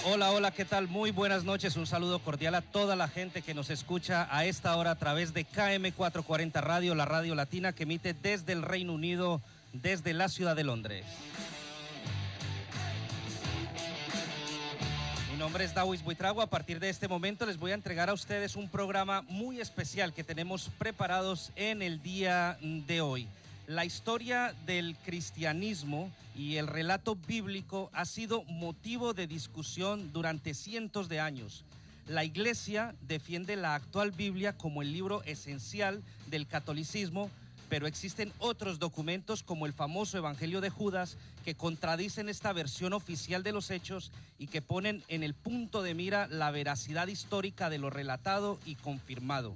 Hola, hola, ¿qué tal? Muy buenas noches, un saludo cordial a toda la gente que nos escucha a esta hora a través de KM440 Radio, la radio latina que emite desde el Reino Unido, desde la ciudad de Londres. Mi nombre es Dawis Buitrago. A partir de este momento les voy a entregar a ustedes un programa muy especial que tenemos preparados en el día de hoy. La historia del cristianismo y el relato bíblico ha sido motivo de discusión durante cientos de años. La Iglesia defiende la actual Biblia como el libro esencial del catolicismo, pero existen otros documentos como el famoso Evangelio de Judas que contradicen esta versión oficial de los hechos y que ponen en el punto de mira la veracidad histórica de lo relatado y confirmado.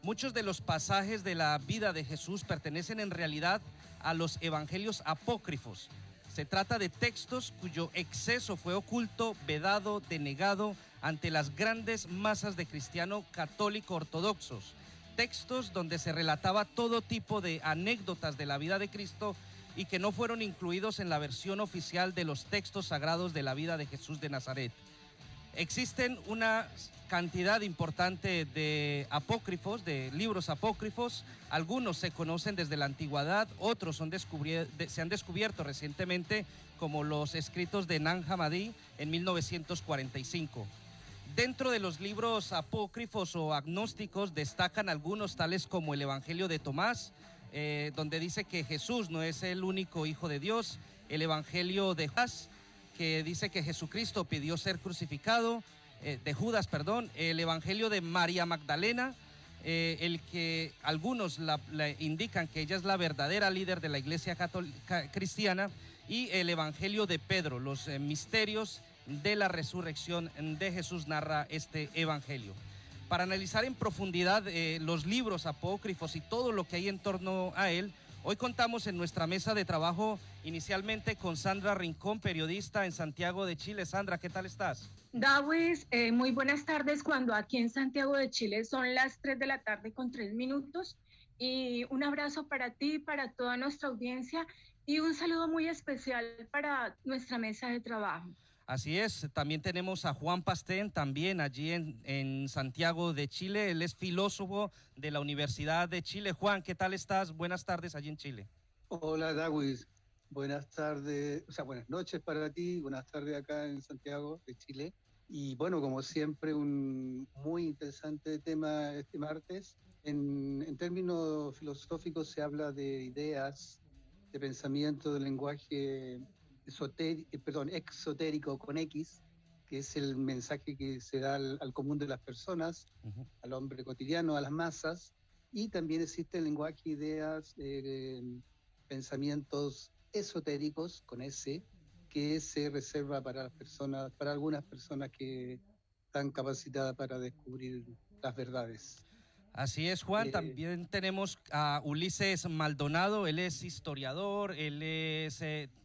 Muchos de los pasajes de la vida de Jesús pertenecen en realidad a los evangelios apócrifos. Se trata de textos cuyo exceso fue oculto, vedado, denegado ante las grandes masas de cristianos católico ortodoxos. Textos donde se relataba todo tipo de anécdotas de la vida de Cristo y que no fueron incluidos en la versión oficial de los textos sagrados de la vida de Jesús de Nazaret. Existen una cantidad importante de apócrifos, de libros apócrifos. Algunos se conocen desde la antigüedad, otros se han descubierto recientemente, como los escritos de Nag Hammadi en 1945. Dentro de los libros apócrifos o agnósticos destacan algunos tales como el Evangelio de Tomás, donde dice que Jesús no es el único Hijo de Dios, el Evangelio de Judas, que dice que Jesucristo pidió ser crucificado, de Judas, perdón, el Evangelio de María Magdalena, el que algunos la indican que ella es la verdadera líder de la iglesia católica cristiana, y el Evangelio de Pedro, los misterios de la resurrección de Jesús narra este Evangelio. Para analizar en profundidad los libros apócrifos y todo lo que hay en torno a él, hoy contamos en nuestra mesa de trabajo inicialmente con Sandra Rincón, periodista en Santiago de Chile. Sandra, ¿qué tal estás? Dawis, muy buenas tardes, cuando aquí en Santiago de Chile son las 3 de la tarde con 3 minutos. Y un abrazo para ti, para toda nuestra audiencia, y un saludo muy especial para nuestra mesa de trabajo. Así es, también tenemos a Juan Pastén, también allí en Santiago de Chile. Él es filósofo de la Universidad de Chile. Juan, ¿qué tal estás? Buenas tardes allí en Chile. Hola, Dawis. Buenas tardes, buenas noches para ti, buenas tardes acá en Santiago de Chile. Y bueno, como siempre, un muy interesante tema este martes. En términos filosóficos se habla de ideas, de pensamiento, de lenguaje exotérico con X, que es el mensaje que se da al común de las personas, al hombre cotidiano, a las masas. Y también existe el lenguaje, ideas, pensamientos esotéricos con S, que se reserva para las personas, para algunas personas que están capacitadas para descubrir las verdades. Así es, Juan. También tenemos a Ulises Maldonado. Él es historiador, él es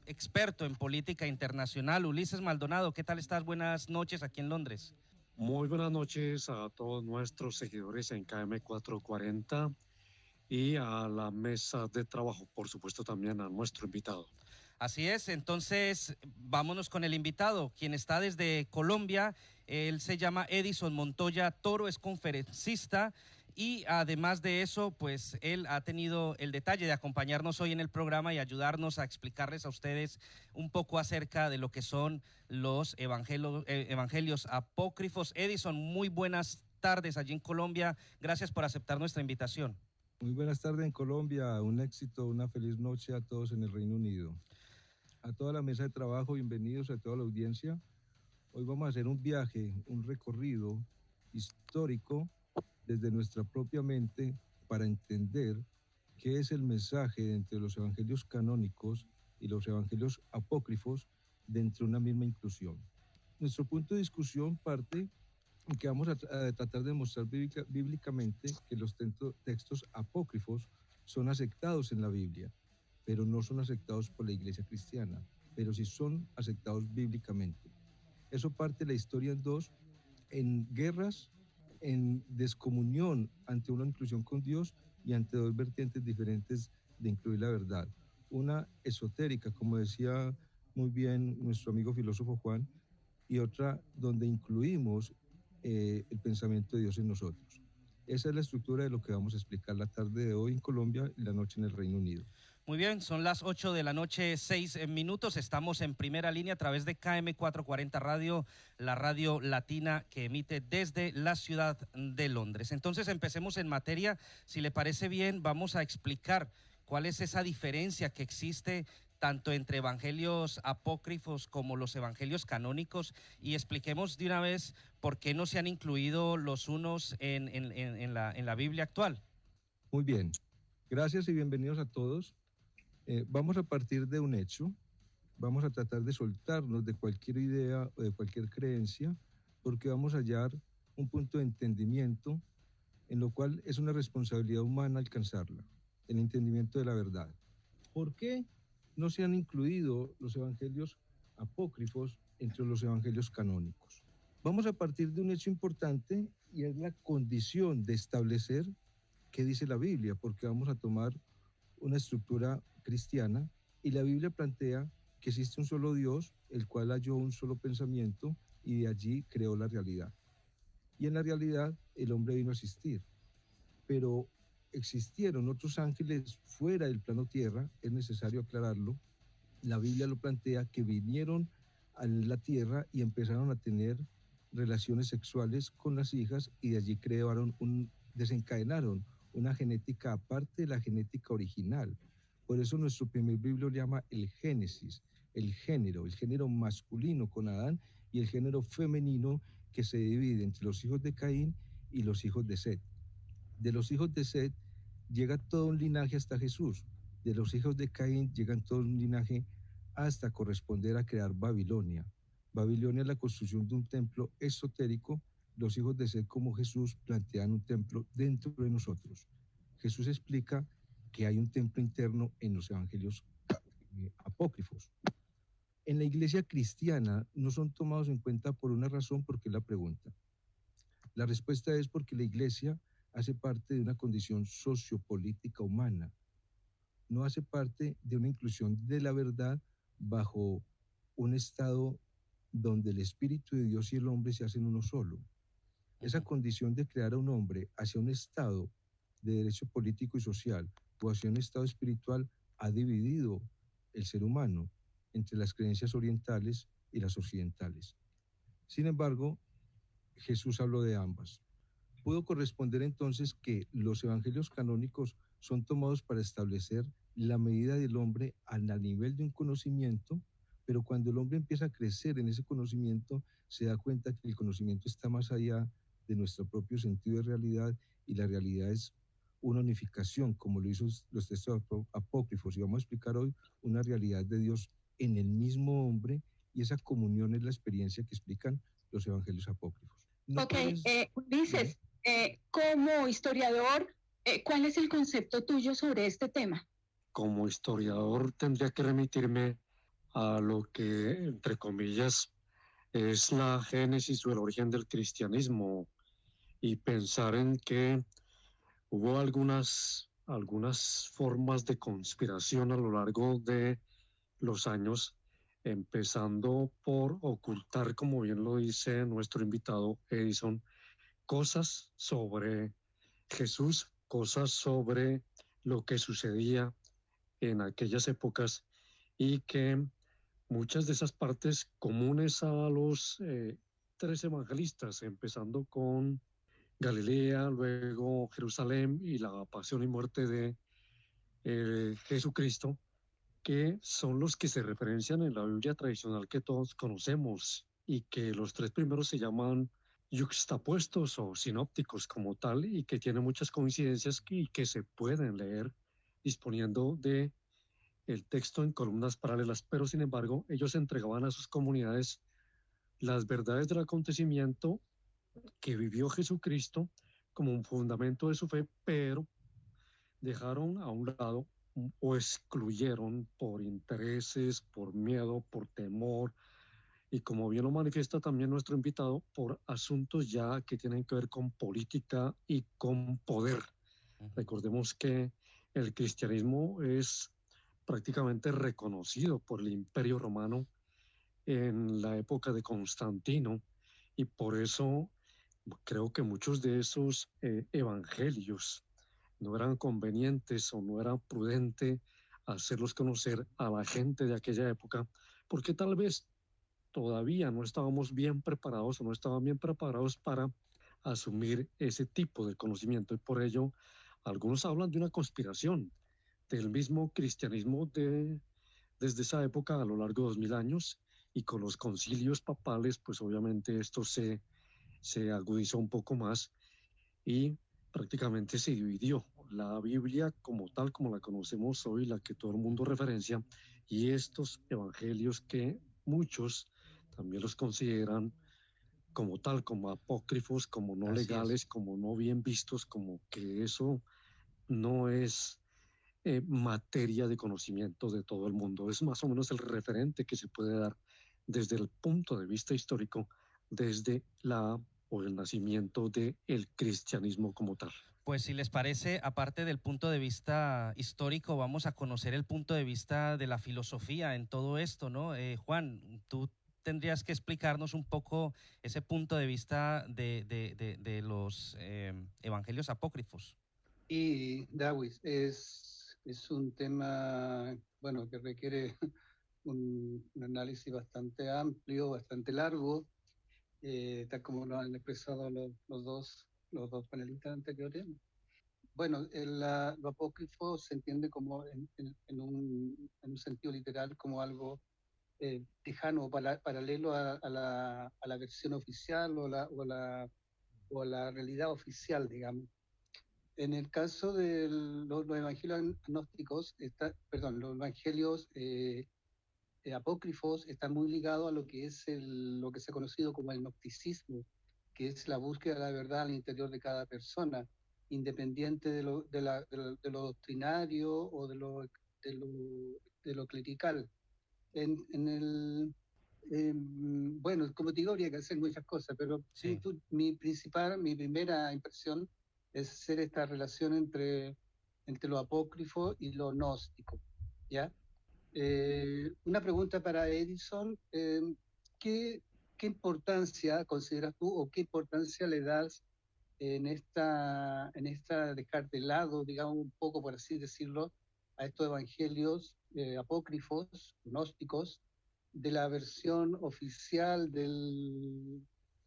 experto en política internacional. Ulises Maldonado, ¿qué tal estás? Buenas noches aquí en Londres. Muy buenas noches a todos nuestros seguidores en KM440 y a la mesa de trabajo, por supuesto también a nuestro invitado. Así es, entonces vámonos con el invitado, quien está desde Colombia. Él se llama Edison Montoya Toro, es conferencista y además de eso, pues él ha tenido el detalle de acompañarnos hoy en el programa y ayudarnos a explicarles a ustedes un poco acerca de lo que son los evangelios apócrifos. Edison, muy buenas tardes allí en Colombia. Gracias por aceptar nuestra invitación. Muy buenas tardes en Colombia, un éxito, una feliz noche a todos en el Reino Unido. A toda la mesa de trabajo, bienvenidos a toda la audiencia. Hoy vamos a hacer un viaje, un recorrido histórico desde nuestra propia mente para entender qué es el mensaje entre los evangelios canónicos y los evangelios apócrifos dentro de una misma inclusión. Nuestro punto de discusión parte en que vamos a tratar de demostrar bíblicamente que los textos apócrifos son aceptados en la Biblia, pero no son aceptados por la Iglesia cristiana, pero sí son aceptados bíblicamente. Eso parte la historia en dos, en guerras, en descomunión ante una inclusión con Dios y ante dos vertientes diferentes de incluir la verdad. Una esotérica, como decía muy bien nuestro amigo filósofo Juan, y otra donde incluimos el pensamiento de Dios en nosotros. Esa es la estructura de lo que vamos a explicar la tarde de hoy en Colombia y la noche en el Reino Unido. Muy bien, son las 8 de la noche, 6 minutos. Estamos en primera línea a través de KM440 Radio, la radio latina que emite desde la ciudad de Londres. Entonces empecemos en materia. Si le parece bien, vamos a explicar cuál es esa diferencia que existe tanto entre evangelios apócrifos como los evangelios canónicos, y expliquemos de una vez por qué no se han incluido los unos en la Biblia actual. Muy bien, gracias y bienvenidos a todos. Vamos a partir de un hecho, vamos a tratar de soltarnos de cualquier idea o de cualquier creencia, porque vamos a hallar un punto de entendimiento en lo cual es una responsabilidad humana alcanzarla, el entendimiento de la verdad. ¿Por qué no se han incluido los evangelios apócrifos entre los evangelios canónicos? Vamos a partir de un hecho importante y es la condición de establecer qué dice la Biblia, porque vamos a tomar una estructura cristiana y la Biblia plantea que existe un solo Dios, el cual halló un solo pensamiento y de allí creó la realidad. Y en la realidad el hombre vino a existir, pero existieron otros ángeles fuera del plano tierra, es necesario aclararlo. La Biblia lo plantea que vinieron a la tierra y empezaron a tener relaciones sexuales con las hijas y de allí desencadenaron una genética aparte de la genética original. Por eso nuestro primer libro le llama el Génesis, el género masculino con Adán y el género femenino que se divide entre los hijos de Caín y los hijos de Set. De los hijos de Set llega todo un linaje hasta Jesús. De los hijos de Caín llegan todo un linaje hasta corresponder a crear Babilonia. Babilonia es la construcción de un templo esotérico. Los hijos de Set, como Jesús, plantean un templo dentro de nosotros. Jesús explica que hay un templo interno en los evangelios apócrifos. En la iglesia cristiana no son tomados en cuenta por una razón, porque es la pregunta. La respuesta es porque la iglesia hace parte de una condición sociopolítica humana, no hace parte de una inclusión de la verdad bajo un estado donde el Espíritu de Dios y el hombre se hacen uno solo. Esa condición de crear a un hombre hacia un estado de derecho político y social o hacia un estado espiritual ha dividido el ser humano entre las creencias orientales y las occidentales. Sin embargo, Jesús habló de ambas. Pudo corresponder entonces que los evangelios canónicos son tomados para establecer la medida del hombre al nivel de un conocimiento, pero cuando el hombre empieza a crecer en ese conocimiento, se da cuenta que el conocimiento está más allá de nuestro propio sentido de realidad, y la realidad es una unificación, como lo hizo los textos apócrifos, y vamos a explicar hoy una realidad de Dios en el mismo hombre, y esa comunión es la experiencia que explican los evangelios apócrifos. No Ulises, como historiador, ¿cuál es el concepto tuyo sobre este tema? Como historiador tendría que remitirme a lo que, entre comillas, es la génesis o el origen del cristianismo, y pensar en que hubo algunas formas de conspiración a lo largo de los años, empezando por ocultar, como bien lo dice nuestro invitado Edison, cosas sobre Jesús, cosas sobre lo que sucedía en aquellas épocas, y que muchas de esas partes comunes a los tres evangelistas, empezando con Galilea, luego Jerusalén y la pasión y muerte de Jesucristo, que son los que se referencian en la Biblia tradicional que todos conocemos, y que los tres primeros se llaman yuxtapuestos o sinópticos como tal, y que tienen muchas coincidencias y que se pueden leer disponiendo de el texto en columnas paralelas, pero sin embargo ellos entregaban a sus comunidades las verdades del acontecimiento que vivió Jesucristo como un fundamento de su fe, pero dejaron a un lado o excluyeron por intereses, por miedo, por temor, y como bien lo manifiesta también nuestro invitado, por asuntos ya que tienen que ver con política y con poder. Recordemos que el cristianismo es prácticamente reconocido por el Imperio Romano en la época de Constantino, y por eso creo que muchos de esos evangelios no eran convenientes o no era prudente hacerlos conocer a la gente de aquella época, porque tal vez todavía no estábamos bien preparados o no estaban bien preparados para asumir ese tipo de conocimiento. Y por ello, algunos hablan de una conspiración del mismo cristianismo desde esa época a lo largo de 2000 años, y con los concilios papales, pues obviamente esto se agudizó un poco más y prácticamente se dividió la Biblia como tal, como la conocemos hoy, la que todo el mundo referencia, y estos evangelios que muchos también los consideran como tal, como apócrifos, como no Así es. legales, como no bien vistos, como que eso no es materia de conocimiento de todo el mundo. Es más o menos el referente que se puede dar desde el punto de vista histórico, desde la o el nacimiento del cristianismo como tal. Pues si les parece, aparte del punto de vista histórico, vamos a conocer el punto de vista de la filosofía en todo esto, ¿no? Juan, tú tendrías que explicarnos un poco ese punto de vista de los evangelios apócrifos. Y Dawis, es un tema, bueno, que requiere un análisis bastante amplio, bastante largo, tal como lo han expresado los dos panelistas anteriores. Bueno, lo apócrifo se entiende como en un sentido literal como algo lejano o paralelo a la versión oficial o la realidad oficial, digamos. En el caso de los evangelios gnósticos, los evangelios apócrifos están muy ligados a lo que es lo que se ha conocido como el gnosticismo, que es la búsqueda de la verdad al interior de cada persona, independiente de lo doctrinario o de lo clerical. En el, bueno, como te digo, habría que hacer muchas cosas, pero Sí. mi primera impresión es hacer esta relación entre lo apócrifo y lo gnóstico, ¿ya? Una pregunta para Edison, ¿qué importancia consideras tú o qué importancia le das en esta dejar de lado, digamos, un poco por así decirlo, a estos evangelios apócrifos, gnósticos, de la versión oficial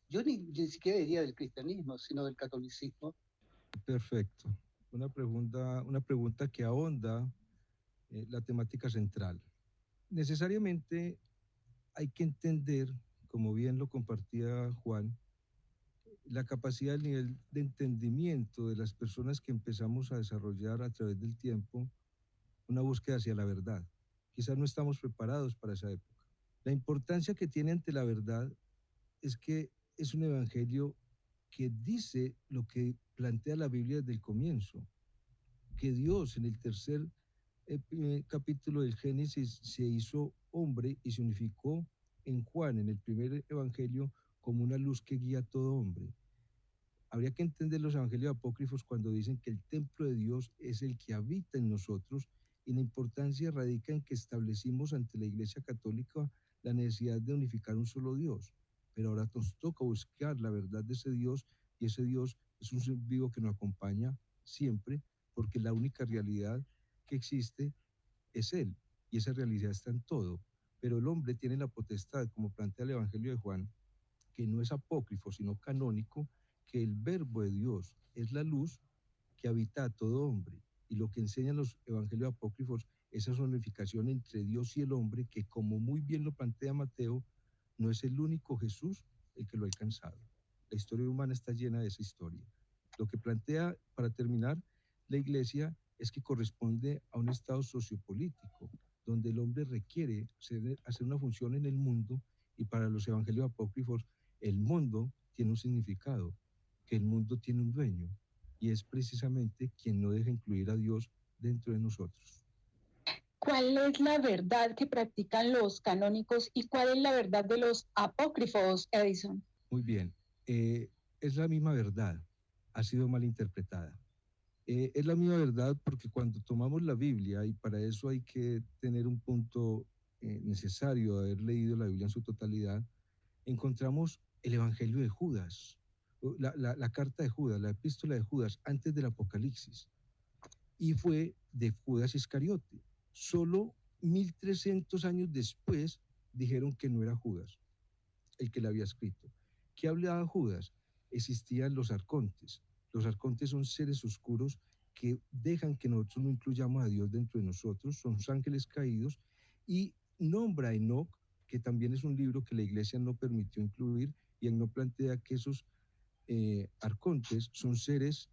yo ni siquiera diría del cristianismo, sino del catolicismo? Perfecto. Una pregunta que ahonda la temática central. Necesariamente hay que entender, como bien lo compartía Juan, la capacidad, el nivel de entendimiento de las personas que empezamos a desarrollar a través del tiempo una búsqueda hacia la verdad. Quizás no estamos preparados para esa época. La importancia que tiene ante la verdad es que es un evangelio que dice lo que plantea la Biblia desde el comienzo, que Dios en el tercer capítulo del Génesis se hizo hombre y se unificó en Juan, en el primer evangelio, como una luz que guía a todo hombre. Habría que entender los evangelios apócrifos cuando dicen que el templo de Dios es el que habita en nosotros, y la importancia radica en que establecimos ante la Iglesia Católica la necesidad de unificar un solo Dios. Pero ahora nos toca buscar la verdad de ese Dios, y ese Dios es un ser vivo que nos acompaña siempre, porque la única realidad que existe es Él, y esa realidad está en todo. Pero el hombre tiene la potestad, como plantea el Evangelio de Juan, que no es apócrifo, sino canónico, que el verbo de Dios es la luz que habita a todo hombre. Y lo que enseñan los evangelios apócrifos es esa unificación entre Dios y el hombre, que, como muy bien lo plantea Mateo, no es el único Jesús el que lo ha alcanzado. La historia humana está llena de esa historia. Lo que plantea, para terminar, la Iglesia es que corresponde a un estado sociopolítico, donde el hombre requiere hacer una función en el mundo, y para los evangelios apócrifos el mundo tiene un significado, que el mundo tiene un dueño, y es precisamente quien no deja incluir a Dios dentro de nosotros. ¿Cuál es la verdad que practican los canónicos y cuál es la verdad de los apócrifos, Edison? Muy bien, es la misma verdad, ha sido mal interpretada. Es la misma verdad porque cuando tomamos la Biblia, y para eso hay que tener un punto necesario haber leído la Biblia en su totalidad, encontramos el Evangelio de Judas, la carta de Judas, la epístola de Judas antes del Apocalipsis, y fue de Judas Iscariote. Solo 1300 años después dijeron que no era Judas el que la había escrito. ¿Qué hablaba Judas? Existían los arcontes. Los arcontes son seres oscuros que dejan que nosotros no incluyamos a Dios dentro de nosotros, son ángeles caídos, y nombra a Enoc, que también es un libro que la iglesia no permitió incluir, y él no plantea que esos arcontes son seres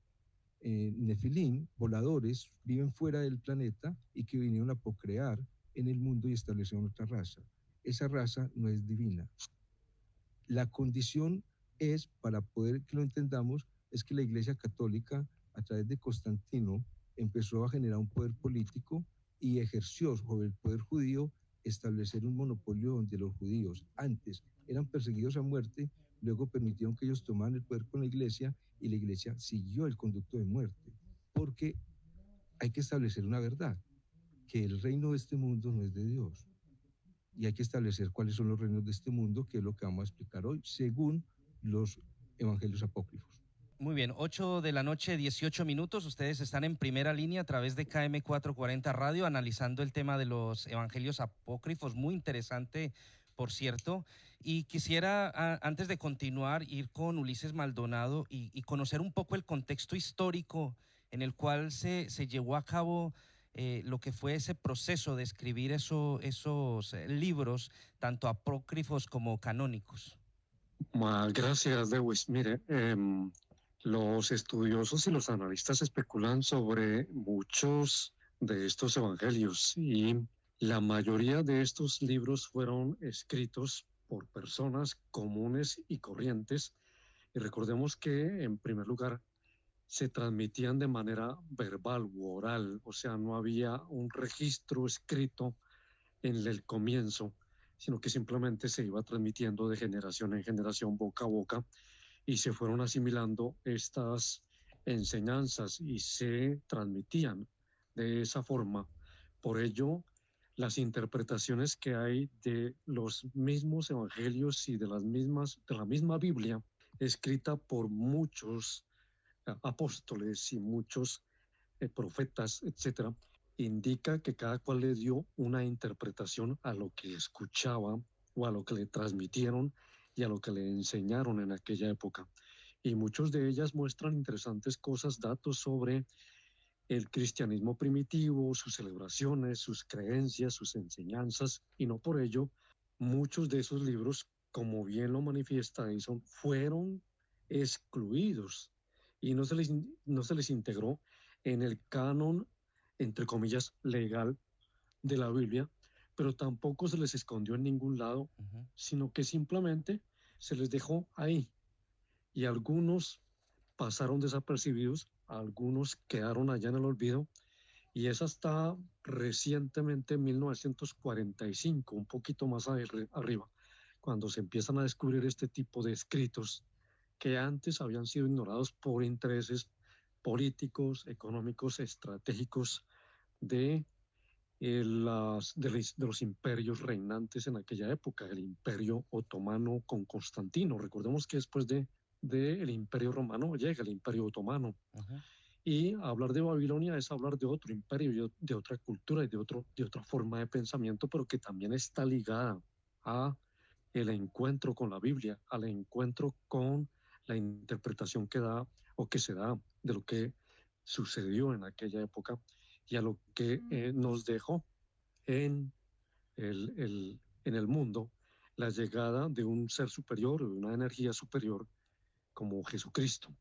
nefilim, voladores, viven fuera del planeta y que vinieron a procrear en el mundo y establecieron otra raza. Esa raza no es divina. La condición es, para poder que lo entendamos, es que la Iglesia Católica, a través de Constantino, empezó a generar un poder político y ejerció sobre el poder judío establecer un monopolio donde los judíos antes eran perseguidos a muerte, luego permitieron que ellos tomaran el poder con la Iglesia y la Iglesia siguió el conducto de muerte, porque hay que establecer una verdad, que el reino de este mundo no es de Dios. Y hay que establecer cuáles son los reinos de este mundo, que es lo que vamos a explicar hoy, según los evangelios apócrifos. Muy bien, 8 de la noche, 18 minutos. Ustedes están en primera línea a través de KM440 Radio, analizando el tema de los evangelios apócrifos. Muy interesante, por cierto. Y quisiera, antes de continuar, ir con Ulises Maldonado y conocer un poco el contexto histórico en el cual se llevó a cabo lo que fue ese proceso de escribir esos libros, tanto apócrifos como canónicos. Gracias, Lewis. Mire, los estudiosos y los analistas especulan sobre muchos de estos evangelios, y la mayoría de estos libros fueron escritos por personas comunes y corrientes. Y recordemos que, en primer lugar, se transmitían de manera verbal u oral, o sea, no había un registro escrito en el comienzo, sino que simplemente se iba transmitiendo de generación en generación, boca a boca, y se fueron asimilando estas enseñanzas y se transmitían de esa forma. Por ello, las interpretaciones que hay de los mismos evangelios y de la misma Biblia, escrita por muchos apóstoles y muchos profetas, etcétera, indica que cada cual le dio una interpretación a lo que escuchaba o a lo que le transmitieron y a lo que le enseñaron en aquella época. Y muchos de ellas muestran interesantes cosas, datos sobre el cristianismo primitivo, sus celebraciones, sus creencias, sus enseñanzas, y no por ello muchos de esos libros, como bien lo manifiesta Edison, fueron excluidos y no se les integró en el canon, entre comillas, legal de la Biblia, pero tampoco se les escondió en ningún lado, sino que simplemente se les dejó ahí. Y algunos pasaron desapercibidos, algunos quedaron allá en el olvido, y es hasta recientemente, 1945, un poquito más arriba, cuando se empiezan a descubrir este tipo de escritos que antes habían sido ignorados por intereses políticos, económicos, estratégicos de los imperios reinantes en aquella época, el Imperio Otomano con Constantino. Recordemos que después del Imperio Romano llega el Imperio Otomano. Y hablar de Babilonia es hablar de otro imperio, de otra cultura y de otra forma de pensamiento, pero que también está ligada a el encuentro con la Biblia, al encuentro con la interpretación que da o que se da de lo que sucedió en aquella época y a lo que nos dejó en el mundo la llegada de un ser superior, de una energía superior como Jesucristo.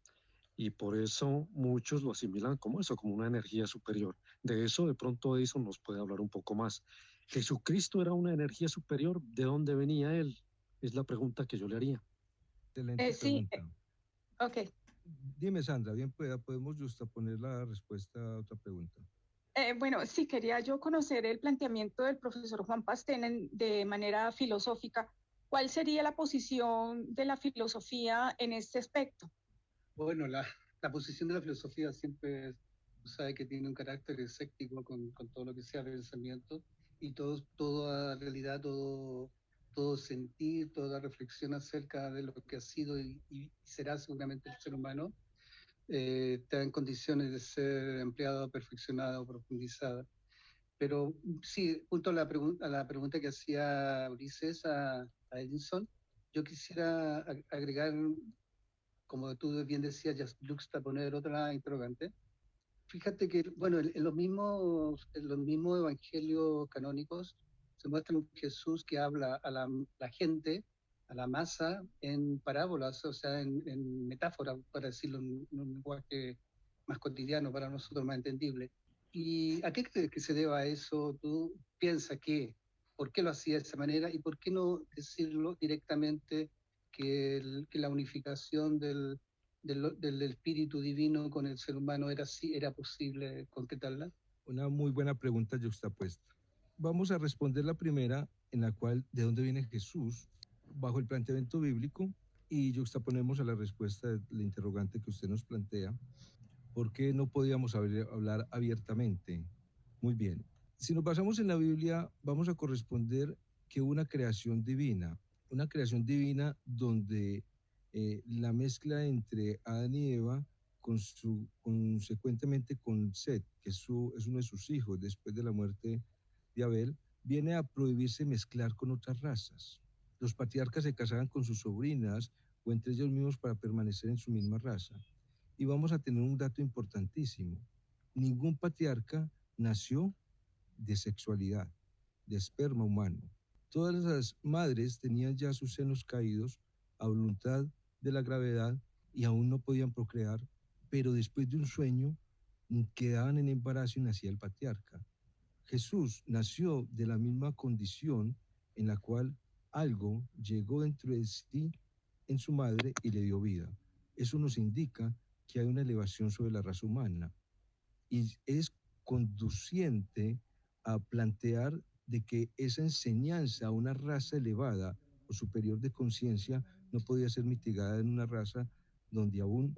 Y por eso muchos lo asimilan como eso, como una energía superior. De eso de pronto Edison nos puede hablar un poco más. ¿Jesucristo era una energía superior? ¿De dónde venía él? Es la pregunta que yo le haría. Excelente pregunta. Ok. Dime, Sandra, bien podemos justaponer la respuesta a otra pregunta. Bueno, sí, quería yo conocer el planteamiento del profesor Juan Pastén de manera filosófica. ¿Cuál sería la posición de la filosofía en este aspecto? Bueno, la posición de la filosofía siempre sabe que tiene un carácter escéptico con todo lo que sea pensamiento, y toda realidad, todo sentir, toda reflexión acerca de lo que ha sido y será seguramente el ser humano, está en condiciones de ser empleada, perfeccionada o profundizada. Pero sí, junto a a la pregunta que hacía Ulises a Edison, yo quisiera agregar, como tú bien decías, poner otra interrogante. Fíjate que, bueno, en los mismos evangelios canónicos se muestra un Jesús que habla a la gente, a la masa, en parábolas, o sea, en metáforas, para decirlo en un lenguaje más cotidiano, para nosotros más entendible. ¿Y a qué crees que se deba eso? ¿Tú piensas que, por qué lo hacía de esa manera y por qué no decirlo directamente que la unificación del espíritu divino con el ser humano era posible concretarla? Una muy buena pregunta yuxtapuesta. Vamos a responder la primera, en la cual, ¿de dónde viene Jesús? Bajo el planteamiento bíblico, y yuxtaponemos a la respuesta del interrogante que usted nos plantea. ¿Por qué no podíamos hablar abiertamente? Muy bien. Si nos basamos en la Biblia, vamos a corresponder que una creación divina donde la mezcla entre Adán y Eva, consecuentemente con Set, que es uno de sus hijos después de la muerte de Abel, viene a prohibirse mezclar con otras razas. Los patriarcas se casaban con sus sobrinas o entre ellos mismos para permanecer en su misma raza. Y vamos a tener un dato importantísimo. Ningún patriarca nació de sexualidad, de esperma humano. Todas las madres tenían ya sus senos caídos a voluntad de la gravedad y aún no podían procrear, pero después de un sueño quedaban en embarazo y nacía el patriarca. Jesús nació de la misma condición en la cual algo llegó dentro de sí en su madre y le dio vida. Eso nos indica que hay una elevación sobre la raza humana y es conduciente a plantear de que esa enseñanza a una raza elevada o superior de conciencia no podía ser mitigada en una raza donde aún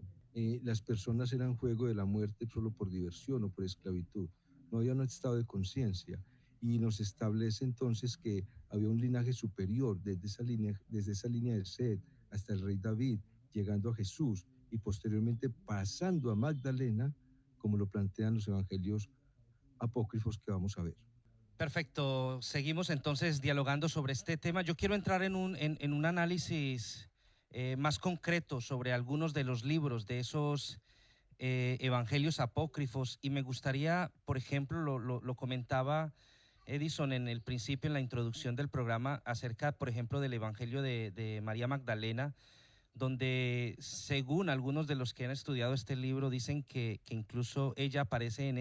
las personas eran juego de la muerte solo por diversión o por esclavitud. No había un estado de conciencia y nos establece entonces que había un linaje superior desde esa línea de Sed hasta el rey David, llegando a Jesús y posteriormente pasando a Magdalena, como lo plantean los evangelios apócrifos que vamos a ver. Perfecto, seguimos entonces dialogando sobre este tema. Yo quiero entrar en un análisis más concreto sobre algunos de los libros de esos evangelios apócrifos y me gustaría, por ejemplo, lo comentaba Edison en el principio, en la introducción del programa, acerca, por ejemplo, del evangelio de María Magdalena, donde según algunos de los que han estudiado este libro dicen que incluso ella aparece en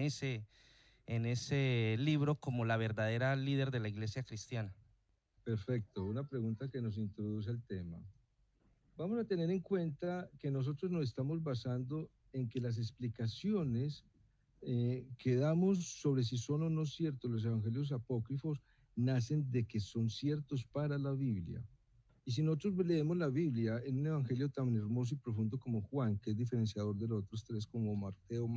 ese libro como la verdadera líder de la iglesia cristiana. Perfecto, una pregunta que nos introduce al tema. Vamos a tener en cuenta que nosotros nos estamos basando en que las explicaciones que damos sobre si son o no ciertos los evangelios apócrifos nacen de que son ciertos para la Biblia. Y si nosotros leemos la Biblia en un evangelio tan hermoso y profundo como Juan, que es diferenciador de los otros tres como Mateo,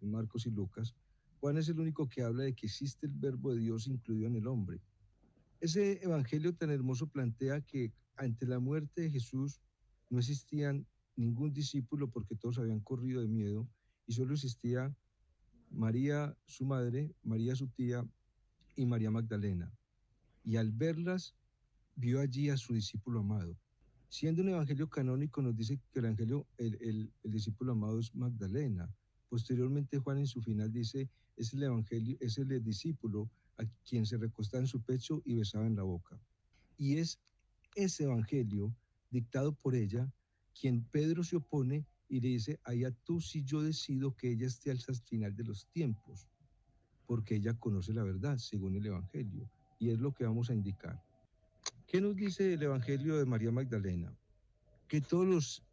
Marcos y Lucas, Juan es el único que habla de que existe el verbo de Dios incluido en el hombre. Ese evangelio tan hermoso plantea que ante la muerte de Jesús no existían ningún discípulo porque todos habían corrido de miedo y solo existía María, su madre, María, su tía y María Magdalena. Y al verlas, vio allí a su discípulo amado. Siendo un evangelio canónico, nos dice que el discípulo amado es Magdalena. Posteriormente, Juan en su final dice, es el evangelio, es el discípulo a quien se recostaba en su pecho y besaba en la boca. Y es ese evangelio, dictado por ella, quien Pedro se opone y le dice, allá tú si yo decido que ella esté al final de los tiempos, porque ella conoce la verdad, según el evangelio, y es lo que vamos a indicar. ¿Qué nos dice el evangelio de María Magdalena? Que todos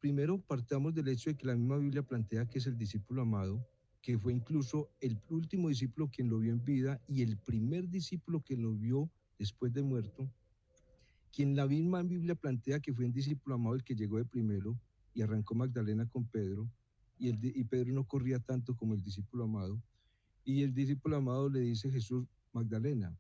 primero partamos del hecho de que la misma Biblia plantea que es el discípulo amado, que fue incluso el último discípulo quien lo vio en vida y el primer discípulo que lo vio después de muerto, quien la misma Biblia plantea que fue un discípulo amado el que llegó de primero y arrancó Magdalena con Pedro, y Pedro no corría tanto como el discípulo amado, y el discípulo amado le dice a Jesús, Magdalena.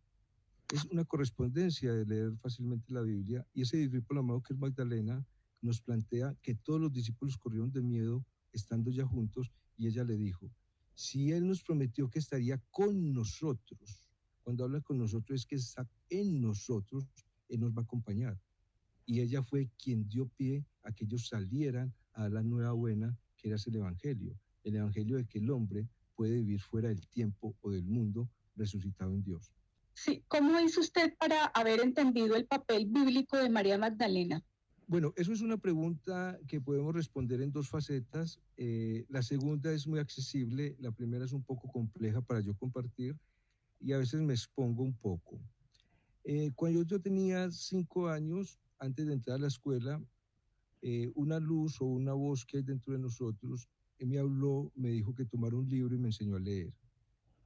Es una correspondencia de leer fácilmente la Biblia, y ese discípulo amado que es Magdalena nos plantea que todos los discípulos corrieron de miedo estando ya juntos, y ella le dijo, si Él nos prometió que estaría con nosotros, cuando habla con nosotros es que está en nosotros, Él nos va a acompañar. Y ella fue quien dio pie a que ellos salieran a la nueva buena, que era el evangelio de que el hombre puede vivir fuera del tiempo o del mundo, resucitado en Dios. Sí, ¿cómo hizo usted para haber entendido el papel bíblico de María Magdalena? Bueno, eso es una pregunta que podemos responder en dos facetas. La segunda es muy accesible, la primera es un poco compleja para yo compartir y a veces me expongo un poco. Cuando yo tenía 5 años, antes de entrar a la escuela, una luz o una voz que hay dentro de nosotros me habló, me dijo que tomara un libro y me enseñó a leer.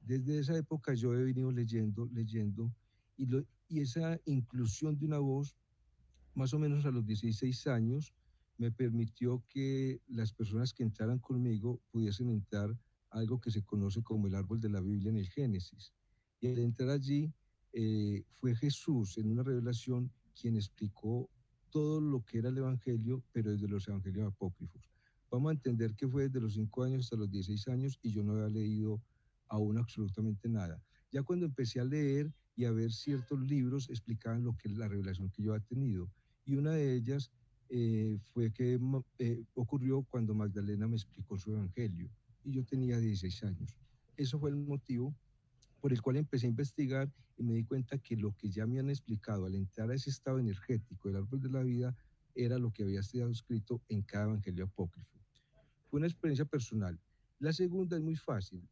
Desde esa época yo he venido leyendo, y esa inclusión de una voz, más o menos a los 16 años, me permitió que las personas que entraran conmigo pudiesen entrar a algo que se conoce como el árbol de la Biblia en el Génesis. Y al entrar allí, fue Jesús en una revelación quien explicó todo lo que era el Evangelio, pero desde los Evangelios apócrifos. Vamos a entender que fue desde los 5 años hasta los 16 años y yo no había leído aún absolutamente nada. Ya cuando empecé a leer y a ver ciertos libros, explicaban lo que es la revelación que yo había tenido. Y una de ellas fue que ocurrió cuando Magdalena me explicó su Evangelio y yo tenía 16 años. Eso fue el motivo por el cual empecé a investigar y me di cuenta que lo que ya me han explicado al entrar a ese estado energético del árbol de la vida era lo que había estado escrito en cada evangelio apócrifo. Fue una experiencia personal. La segunda es muy fácil.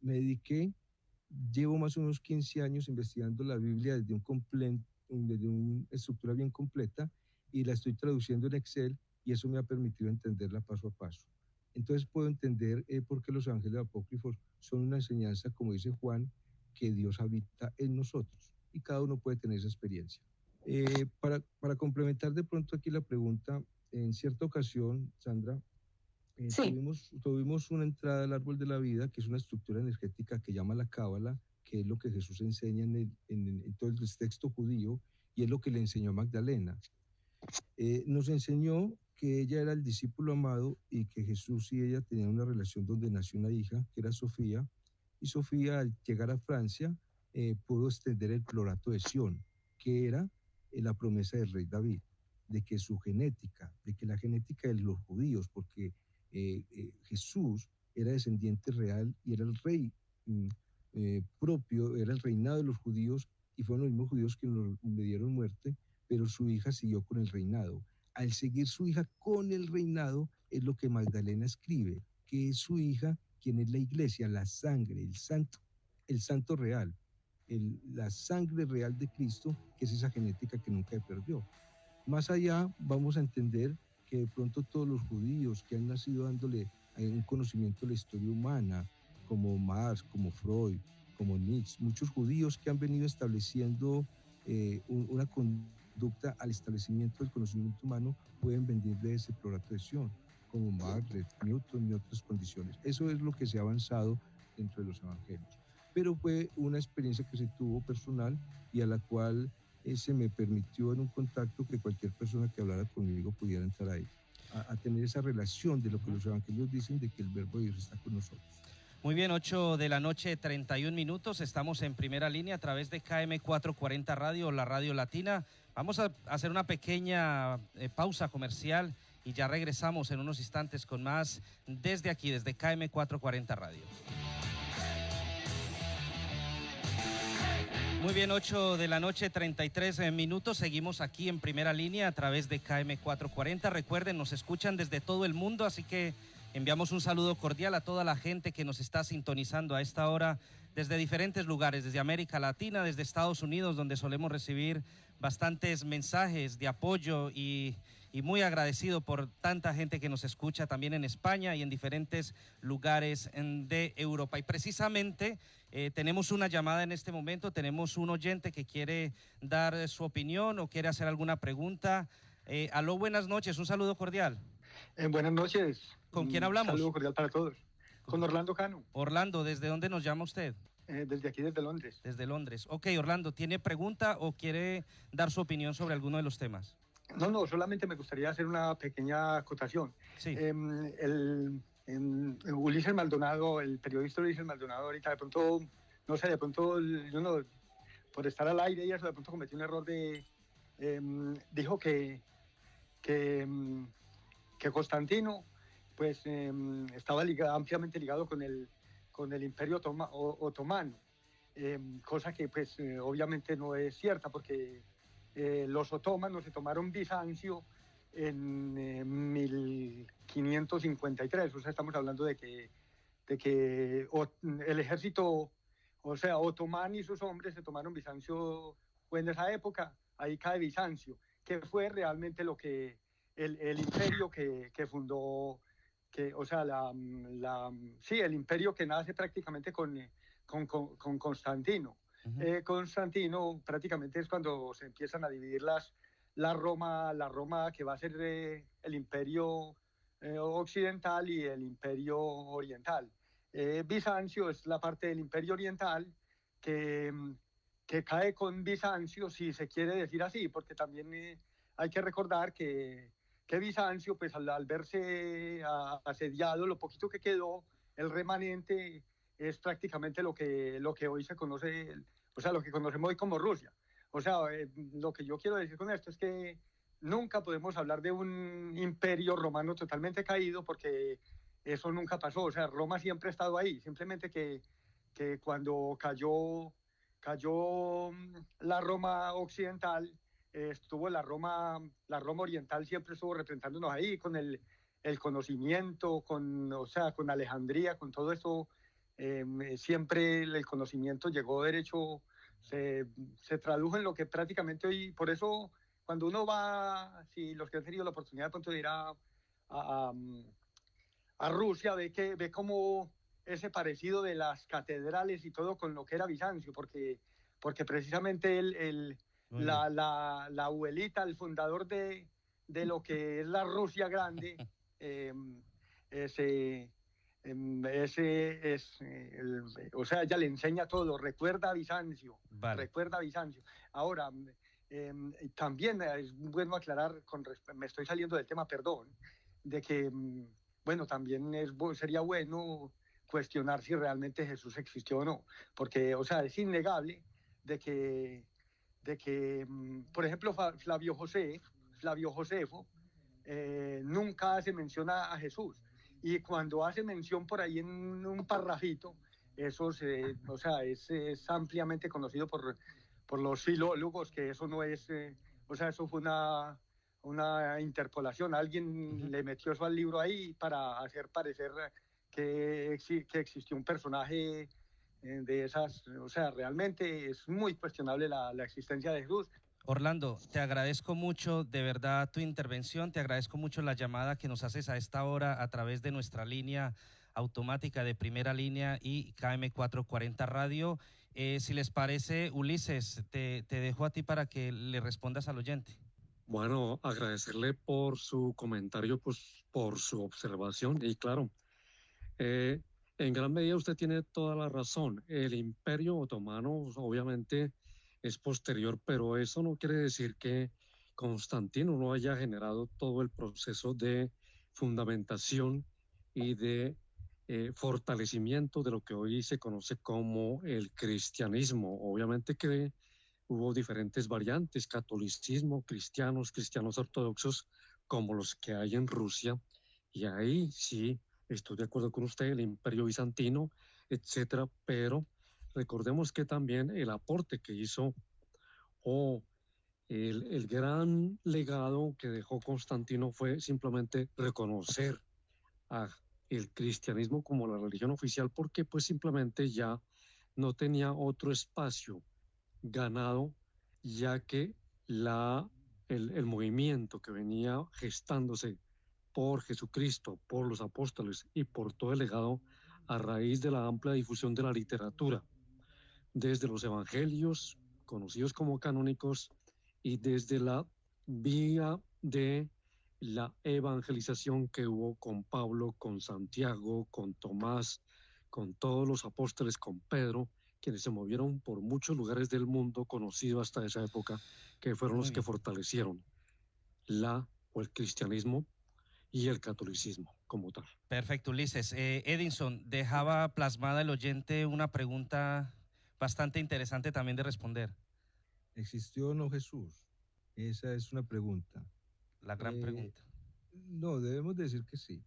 Llevo más o menos 15 años investigando la Biblia desde una estructura bien completa y la estoy traduciendo en Excel y eso me ha permitido entenderla paso a paso. Entonces puedo entender por qué los evangelios apócrifos son una enseñanza, como dice Juan, que Dios habita en nosotros y cada uno puede tener esa experiencia. Para complementar de pronto aquí la pregunta, en cierta ocasión, Sandra, Sí. tuvimos una entrada al árbol de la vida, que es una estructura energética que llama la Cábala, que es lo que Jesús enseña en todo el texto judío y es lo que le enseñó a Magdalena. Nos enseñó que ella era el discípulo amado y que Jesús y ella tenían una relación donde nació una hija, que era Sofía, y Sofía al llegar a Francia pudo extender el clorato de Sión, que era la promesa del rey David, de que la genética de los judíos, porque Jesús era descendiente real y era el rey propio, era el reinado de los judíos y fueron los mismos judíos que le dieron muerte, pero su hija siguió con el reinado. Al seguir su hija con el reinado es lo que Magdalena escribe, que es su hija quien es la iglesia, la sangre, el santo real, la sangre real de Cristo, que es esa genética que nunca se perdió. Más allá vamos a entender que de pronto todos los judíos que han nacido dándole un conocimiento de la historia humana, como Marx, como Freud, como Nietzsche, muchos judíos que han venido estableciendo una conducta al establecimiento del conocimiento humano, pueden venir de ese clorato de Sión, como Margaret, Newton y otras condiciones. Eso es lo que se ha avanzado dentro de los evangelios. Pero fue una experiencia que se tuvo personal y a la cual se me permitió en un contacto que cualquier persona que hablara conmigo pudiera entrar ahí, a tener esa relación de lo que los evangelios dicen, de que el verbo de Dios está con nosotros. Muy bien, 8 de la noche, 31 minutos. Estamos en primera línea a través de KM440 Radio, la radio latina. Vamos a hacer una pequeña pausa comercial y ya regresamos en unos instantes con más desde aquí, desde KM440 Radio. Muy bien, 8 de la noche, 33 minutos. Seguimos aquí en primera línea a través de KM440. Recuerden, nos escuchan desde todo el mundo, así que enviamos un saludo cordial a toda la gente que nos está sintonizando a esta hora desde diferentes lugares, desde América Latina, desde Estados Unidos, donde solemos recibir bastantes mensajes de apoyo y muy agradecido por tanta gente que nos escucha también en España y en diferentes lugares de Europa. Y precisamente tenemos una llamada en este momento, tenemos un oyente que quiere dar su opinión o quiere hacer alguna pregunta. Aló, buenas noches, un saludo cordial. Buenas noches. ¿Con quién hablamos? Un saludo cordial para todos. Con Orlando Cano. Orlando, ¿desde dónde nos llama usted? desde aquí, desde Londres. Desde Londres. Ok, Orlando, ¿tiene pregunta o quiere dar su opinión sobre alguno de los temas? No, solamente me gustaría hacer una pequeña acotación. Sí. Ulises Maldonado, el periodista Ulises Maldonado, ahorita de pronto, no sé, de pronto, yo no, por estar al aire y eso, de pronto cometió un error dijo que Constantino, pues, estaba ampliamente ligado con el Imperio Otomano, cosa que, pues, obviamente no es cierta, porque los otomanos se tomaron Bizancio en 1553, o sea, estamos hablando de que el ejército, o sea, otomano y sus hombres se tomaron Bizancio, fue en esa época, ahí cae Bizancio, que fue realmente lo que el imperio que fundó, o sea, sí, el imperio que nace prácticamente con Constantino. Constantino prácticamente es cuando se empiezan a dividir la Roma que va a ser el imperio occidental y el imperio oriental. Bizancio es la parte del imperio oriental que cae con Bizancio, si se quiere decir así, porque también hay que recordar que Bizancio, pues al verse asediado, lo poquito que quedó, el remanente, es prácticamente lo que hoy se conoce, o sea, lo que conocemos hoy como Rusia. O sea, lo que yo quiero decir con esto es que nunca podemos hablar de un imperio romano totalmente caído, porque eso nunca pasó. O sea, Roma siempre ha estado ahí, simplemente que cuando cayó la Roma occidental, estuvo la Roma oriental, siempre estuvo representándonos ahí con el conocimiento, o sea, con Alejandría, con todo eso. Siempre el conocimiento llegó derecho, se tradujo en lo que prácticamente hoy, por eso cuando uno va, si los que han tenido la oportunidad de pronto de ir a Rusia, ve como ese parecido de las catedrales y todo con lo que era Bizancio, porque precisamente la abuelita, el fundador de lo que es la Rusia grande, o sea, ella le enseña todo, recuerda a Bizancio, vale. recuerda a Bizancio. Ahora, también es bueno aclarar, me estoy saliendo del tema, perdón, de que, bueno, también sería bueno cuestionar si realmente Jesús existió o no, porque, o sea, es innegable de que, por ejemplo, Flavio Josefo, nunca hace mención a Jesús, y cuando hace mención por ahí en un parrafito, eso o sea, es ampliamente conocido por los filólogos, que eso no es, o sea, eso fue una interpolación, alguien le metió eso al libro ahí para hacer parecer que existió un personaje de esas, o sea, realmente es muy cuestionable la existencia de Jesús. Orlando, te agradezco mucho de verdad tu intervención, te agradezco mucho la llamada que nos haces a esta hora a través de nuestra línea automática de Primera Línea y KM440 Radio. Si les parece, Ulises, te dejo a ti para que le respondas al oyente. Bueno, agradecerle por su comentario, pues por su observación, y claro, en gran medida usted tiene toda la razón. El Imperio Otomano obviamente es posterior, pero eso no quiere decir que Constantino no haya generado todo el proceso de fundamentación y de fortalecimiento de lo que hoy se conoce como el cristianismo. Obviamente que hubo diferentes variantes, catolicismo, cristianos ortodoxos, como los que hay en Rusia, y ahí sí estoy de acuerdo con usted, el Imperio Bizantino, etcétera, pero recordemos que también el aporte que hizo o el gran legado que dejó Constantino fue simplemente reconocer a el cristianismo como la religión oficial, porque pues simplemente ya no tenía otro espacio ganado, ya que el movimiento que venía gestándose por Jesucristo, por los apóstoles y por todo el legado a raíz de la amplia difusión de la literatura, desde los evangelios, conocidos como canónicos, y desde la vía de la evangelización que hubo con Pablo, con Santiago, con Tomás, con todos los apóstoles, con Pedro, quienes se movieron por muchos lugares del mundo conocido hasta esa época, que fueron Muy los que bien. fortalecieron el cristianismo y el catolicismo como tal. Perfecto, Ulises. Edinson, dejaba plasmada el oyente una pregunta bastante interesante también de responder. ¿Existió o no Jesús? Esa es una pregunta. La gran Eh, pregunta. no, debemos decir que sí.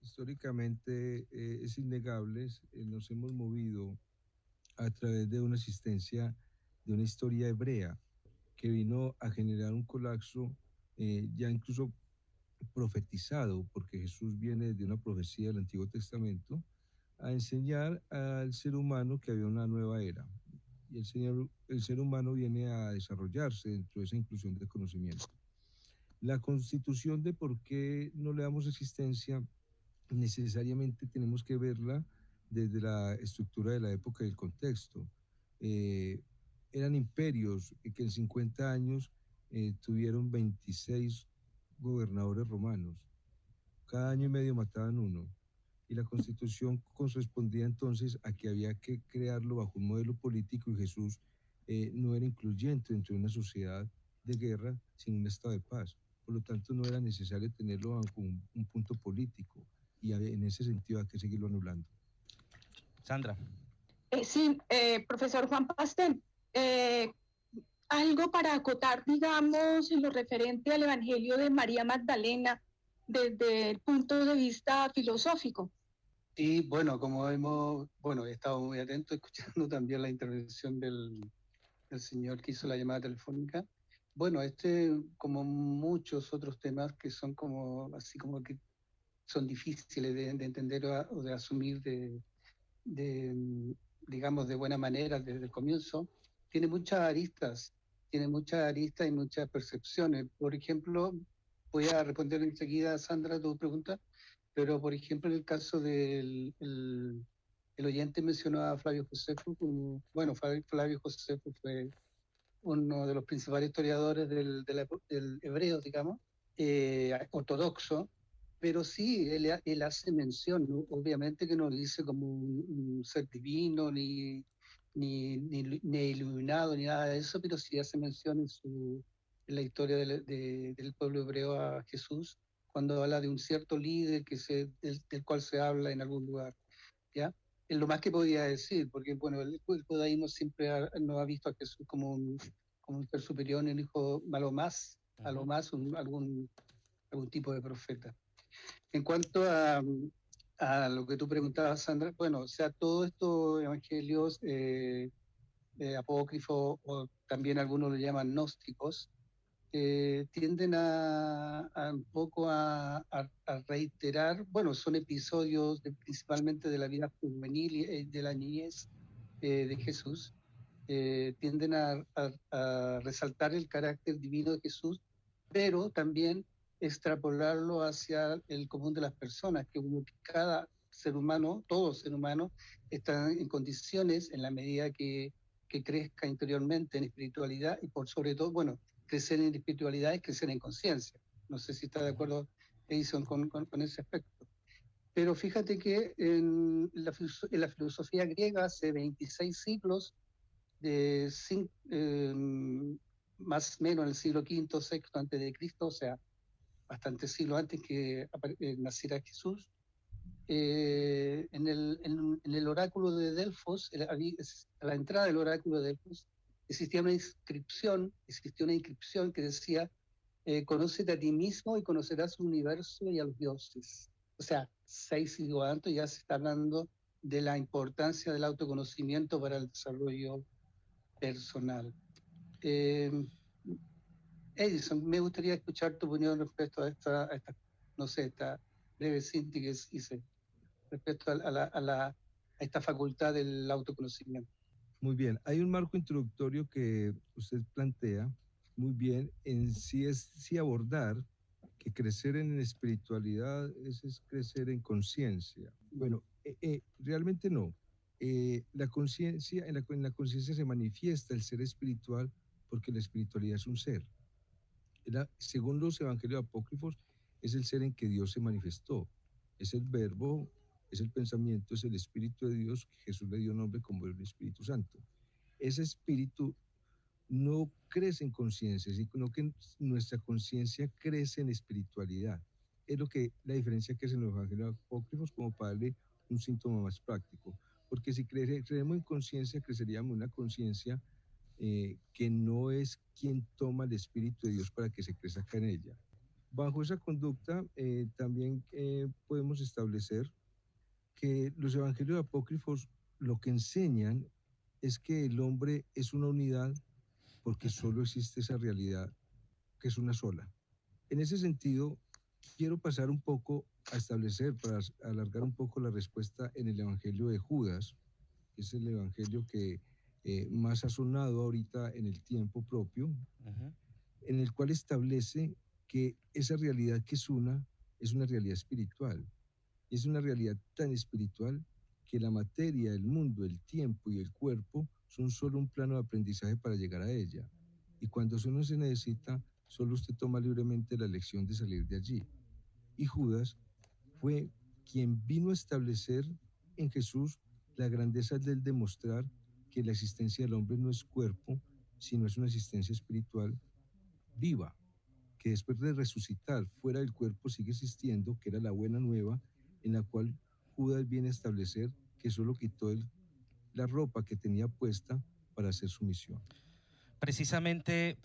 Históricamente es innegable, nos hemos movido a través de una existencia de una historia hebrea que vino a generar un colapso ya incluso profetizado, porque Jesús viene de una profecía del Antiguo Testamento, a enseñar al ser humano que había una nueva era. Y el ser humano viene a desarrollarse dentro de esa inclusión de conocimiento. La constitución de por qué no le damos existencia, necesariamente tenemos que verla desde la estructura de la época y el contexto. Eh, Eran imperios que en 50 años tuvieron 26 gobernadores romanos. Cada año y medio mataban uno. Y la constitución correspondía entonces a que había que crearlo bajo un modelo político y Jesús no era incluyente dentro de una sociedad de guerra sin un estado de paz. Por lo tanto, no era necesario tenerlo bajo un punto político y en ese sentido hay que seguirlo anulando. Sandra. Sí, profesor Juan Pastén, algo para acotar, digamos, en lo referente al Evangelio de María Magdalena desde el punto de vista filosófico. Y bueno, he estado muy atento escuchando también la intervención del señor que hizo la llamada telefónica. Bueno, como muchos otros temas que son como, así como que son difíciles de entender o de asumir digamos, de buena manera desde el comienzo, tiene muchas aristas y muchas percepciones. Por ejemplo, voy a responder enseguida, Sandra, tu pregunta, pero por ejemplo, en el caso del el oyente mencionó a Flavio Josefo, bueno, Flavio Josefo fue uno de los principales historiadores del hebreo, digamos, ortodoxo, pero sí, él hace mención, ¿no? Obviamente que no dice como un ser divino, ni iluminado, ni nada de eso, pero sí hace mención en la historia del pueblo hebreo a Jesús, cuando habla de un cierto líder del cual se habla en algún lugar, ¿ya? Es lo más que podía decir, porque bueno, el judaísmo siempre no ha visto a Jesús como un ser superior, un hijo a lo más algún tipo de profeta. En cuanto a lo que tú preguntabas, Sandra, bueno, o sea, todos estos evangelios apócrifos, o también algunos lo llaman gnósticos, tienden un poco a reiterar, bueno, son episodios principalmente de la vida juvenil y de la niñez de Jesús, tienden a resaltar el carácter divino de Jesús, pero también extrapolarlo hacia el común de las personas, que cada ser humano, todo ser humano, está en condiciones, en la medida que crezca interiormente en espiritualidad y por sobre todo, bueno, crecer en espiritualidad es crecer en conciencia. No sé si está de acuerdo Edison con ese aspecto. Pero fíjate que en la filosofía griega hace 26 siglos, más o menos en el siglo V, VI antes de Cristo, o sea, bastantes siglos antes que naciera Jesús, en el oráculo de Delfos, a la entrada del oráculo de Delfos, existía una inscripción que decía, conócete a ti mismo y conocerás el universo y a los dioses. O sea, 6 siglos antes ya se está hablando de la importancia del autoconocimiento para el desarrollo personal. Edison, me gustaría escuchar tu opinión respecto a esta no sé, esta breve síntesis que hice respecto a esta facultad del autoconocimiento. Muy bien, hay un marco introductorio que usted plantea muy bien en sí abordar que crecer en espiritualidad es crecer en conciencia. Bueno, realmente no. La conciencia, en la conciencia se manifiesta el ser espiritual porque la espiritualidad es un ser. Según los evangelios apócrifos, es el ser en que Dios se manifestó. Es el verbo es el pensamiento, es el Espíritu de Dios, que Jesús le dio nombre como el Espíritu Santo. Ese espíritu no crece en conciencia, sino que nuestra conciencia crece en espiritualidad. Es lo que la diferencia que es en los evangelios apócrifos, como para darle un síntoma más práctico. Porque si creemos en conciencia, creceríamos en una conciencia que no es quien toma el Espíritu de Dios para que se crezca en ella. Bajo esa conducta, también podemos establecer que los evangelios apócrifos lo que enseñan es que el hombre es una unidad porque solo existe esa realidad, que es una sola. En ese sentido, quiero pasar un poco a establecer, para alargar un poco la respuesta en el Evangelio de Judas, que es el Evangelio que más ha sonado ahorita en el tiempo propio, en el cual establece que esa realidad que es una realidad espiritual. Y es una realidad tan espiritual que la materia, el mundo, el tiempo y el cuerpo son solo un plano de aprendizaje para llegar a ella. Y cuando eso no se necesita, solo usted toma libremente la elección de salir de allí. Y Judas fue quien vino a establecer en Jesús la grandeza del demostrar que la existencia del hombre no es cuerpo, sino es una existencia espiritual viva, que después de resucitar fuera del cuerpo sigue existiendo, que era la buena nueva, en la cual Judas viene a establecer que solo quitó la ropa que tenía puesta para hacer su misión. Precisamente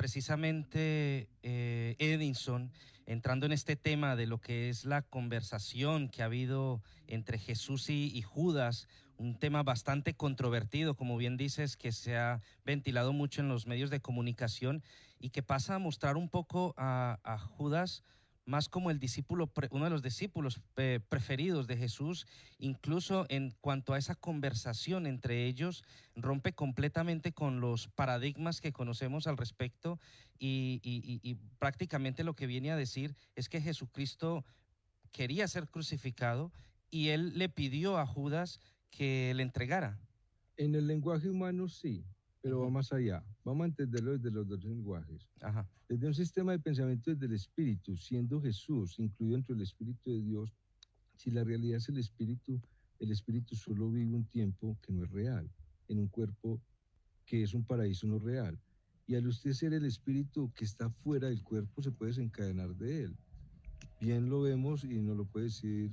Edinson, entrando en este tema de lo que es la conversación que ha habido entre Jesús y Judas, un tema bastante controvertido, como bien dices, que se ha ventilado mucho en los medios de comunicación y que pasa a mostrar un poco a Judas más como el discípulo, uno de los discípulos preferidos de Jesús, incluso en cuanto a esa conversación entre ellos, rompe completamente con los paradigmas que conocemos al respecto y prácticamente lo que viene a decir es que Jesucristo quería ser crucificado y él le pidió a Judas que le entregara. En el lenguaje humano sí, pero va más allá. Vamos a entenderlo desde los dos lenguajes. Ajá. Desde un sistema de pensamiento desde el Espíritu, siendo Jesús incluido entre el Espíritu de Dios, si la realidad es el Espíritu solo vive un tiempo que no es real, en un cuerpo que es un paraíso no real. Y al usted ser el Espíritu que está fuera del cuerpo, se puede desencadenar de él. Bien lo vemos y nos lo puede decir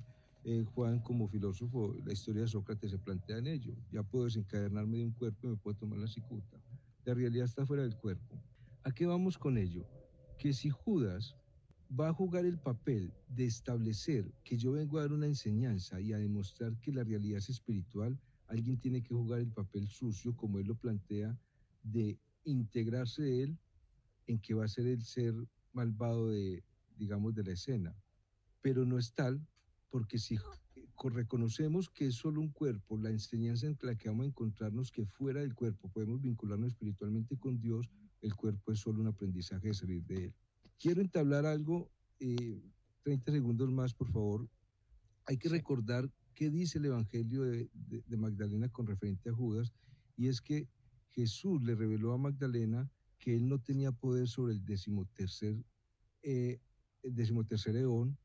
Juan como filósofo, la historia de Sócrates se plantea en ello. Ya puedo desencadenarme de un cuerpo y me puedo tomar la cicuta. La realidad está fuera del cuerpo. ¿A qué vamos con ello? Que si Judas va a jugar el papel de establecer que yo vengo a dar una enseñanza y a demostrar que la realidad es espiritual, alguien tiene que jugar el papel sucio, como él lo plantea, de integrarse de él en que va a ser el ser malvado de la escena. Pero no es tal, porque si reconocemos que es solo un cuerpo, la enseñanza en la que vamos a encontrarnos que fuera del cuerpo podemos vincularnos espiritualmente con Dios, el cuerpo es solo un aprendizaje de salir de él. Quiero entablar algo, 30 segundos más, por favor. Hay que recordar qué dice el Evangelio de Magdalena con referente a Judas, y es que Jesús le reveló a Magdalena que él no tenía poder sobre el decimotercer eón,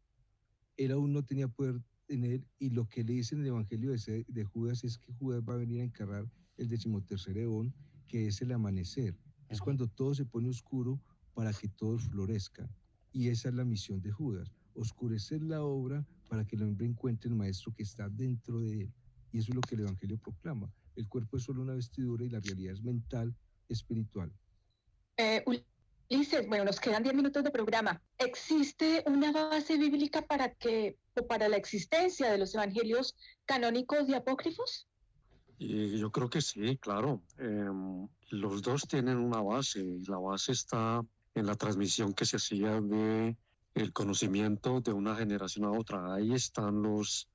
él aún no tenía poder en él, y lo que le dice en el Evangelio de Judas es que Judas va a venir a encargar el decimotercer eón, que es el amanecer. Es cuando todo se pone oscuro para que todo florezca. Y esa es la misión de Judas, oscurecer la obra para que el hombre encuentre el maestro que está dentro de él. Y eso es lo que el Evangelio proclama. El cuerpo es solo una vestidura y la realidad es mental, espiritual. Ulises, bueno, nos quedan 10 minutos de programa. ¿Existe una base bíblica para la existencia de los evangelios canónicos y apócrifos? Y yo creo que sí, claro. Los dos tienen una base y la base está en la transmisión que se hacía de el conocimiento de una generación a otra. Ahí están los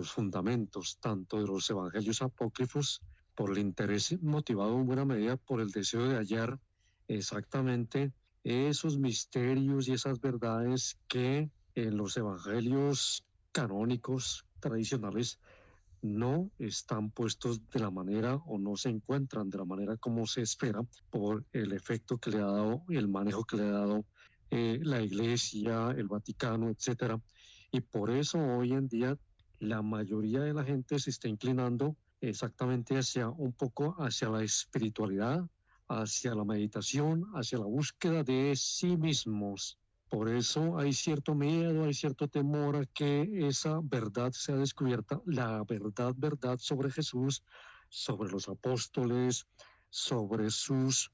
fundamentos tanto de los evangelios apócrifos, por el interés motivado en buena medida por el deseo de hallar exactamente esos misterios y esas verdades que en los evangelios canónicos tradicionales no están puestos de la manera o no se encuentran de la manera como se espera por el efecto que le ha dado, el manejo que le ha dado la Iglesia, el Vaticano, etcétera. Y por eso hoy en día la mayoría de la gente se está inclinando exactamente hacia un poco hacia la espiritualidad, hacia la meditación, hacia la búsqueda de sí mismos. Por eso hay cierto miedo, hay cierto temor a que esa verdad sea descubierta, la verdad sobre Jesús, sobre los apóstoles, sobre sus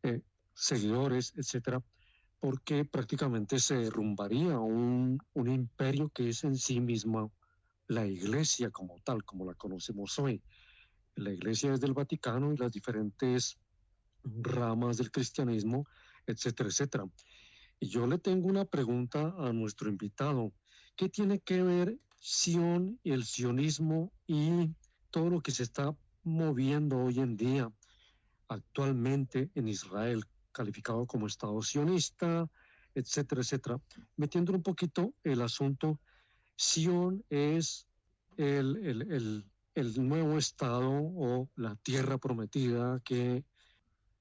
eh, seguidores, etcétera, porque prácticamente se derrumbaría un imperio que es en sí misma la iglesia como tal, como la conocemos hoy. La iglesia es del Vaticano y las diferentes ramas del cristianismo, etcétera, etcétera. Y yo le tengo una pregunta a nuestro invitado. ¿Qué tiene que ver Sion y el sionismo y todo lo que se está moviendo hoy en día actualmente en Israel, calificado como Estado sionista, etcétera, etcétera? Metiendo un poquito el asunto, Sion es el nuevo Estado o la tierra prometida que